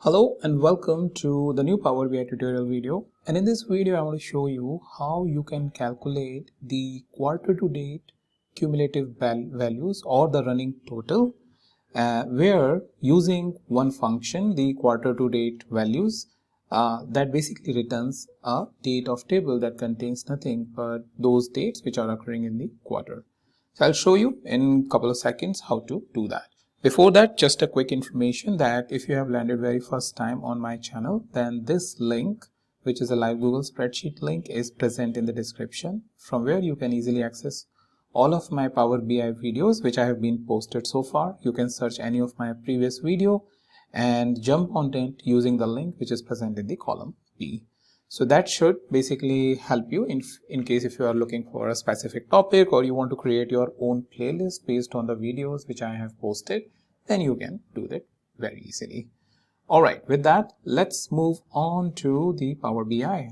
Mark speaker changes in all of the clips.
Speaker 1: Hello and welcome to the new Power BI tutorial video, and in this video I want to show you how you can calculate the quarter to date cumulative values or the running total where using one function, the quarter to date values, that basically returns a date of table that contains nothing but those dates which are occurring in the quarter. So I'll show you in a couple of seconds how to do that. Before that, just a quick information that if you have landed very first time on my channel, then this link, which is a live Google spreadsheet link, is present in the description, from where you can easily access all of my Power BI videos which I have been posted so far. You can search any of my previous video and jump on it using the link which is present in the column B. So that should basically help you in case if you are looking for a specific topic or you want to create your own playlist based on the videos which I have posted, then you can do that very easily. Alright, with that, let's move on to the Power BI.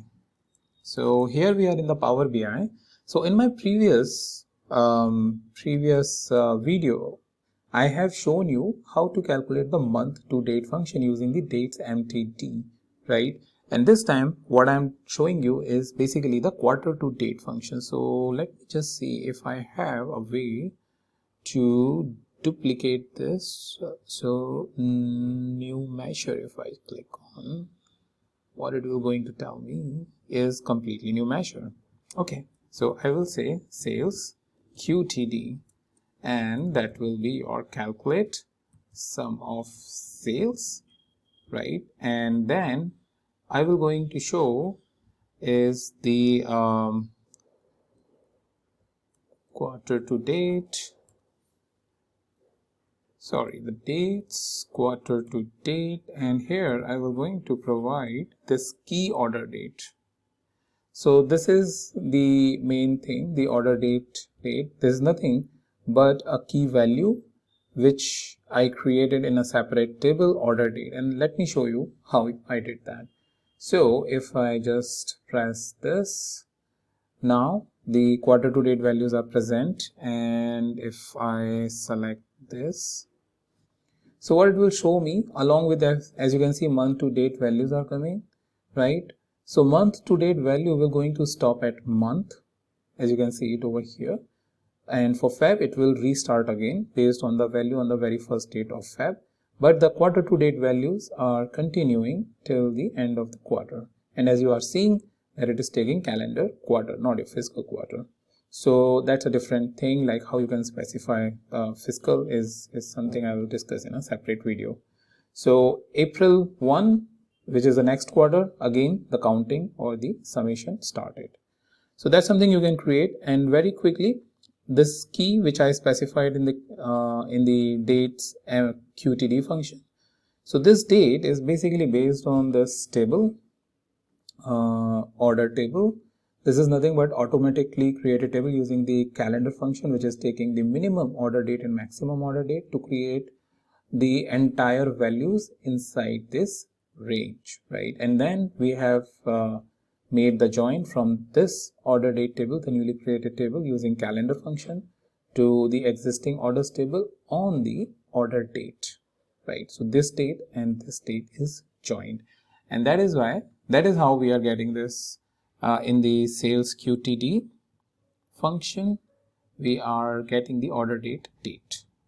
Speaker 1: So here we are in the Power BI. So in my previous video, I have shown you how to calculate the month to date function using the DatesQTD, right? And this time what I'm showing you is basically the quarter to date function. So let me just see if I have a way to duplicate this. So new measure, if I click on, what it will going to tell me is completely new measure. Okay, so I will say sales QTD, and that will be your calculate sum of sales, right? And then I will going to show is the quarter to date, the dates, quarter to date, and here I will going to provide this key order date. So this is the main thing, the order date. There is nothing but a key value which I created in a separate table, order date, and let me show you how I did that. So if I just press this, now the quarter to date values are present, and if I select this, so what it will show me along with that, as you can see, month to date values are coming, right? So month to date value will going to stop at month, as you can see it over here, and for Feb it will restart again based on the value on the very first date of Feb. But the quarter to date values are continuing till the end of the quarter, and as you are seeing that it is taking calendar quarter, not a fiscal quarter. So that's a different thing, like how you can specify fiscal is something I will discuss in a separate video. So April 1, which is the next quarter, again the counting or the summation started. So that's something you can create, and very quickly this key which I specified in the dates QTD function. So this date is basically based on this table, order table. This is nothing but automatically created table using the calendar function, which is taking the minimum order date and maximum order date to create the entire values inside this range, right? And then we have made the join from this order date table, the newly created table, using calendar function to the existing orders table on the order date, right? So this date and this date is joined, and that is how we are getting this in the sales QTD function. We are getting the order date,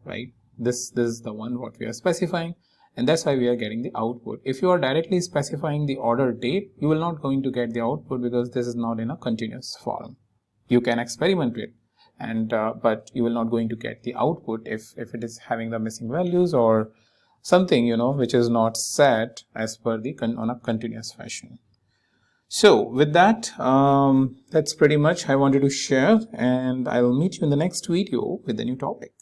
Speaker 1: right? This is the one what we are specifying, and that's why we are getting the output. If you are directly specifying the order date, you will not going to get the output because this is not in a continuous form. You can experiment with it, and but you will not going to get the output if it is having the missing values or something, you know, which is not set as per the on a continuous fashion. So with that, that's pretty much I wanted to share, and I will meet you in the next video with a new topic.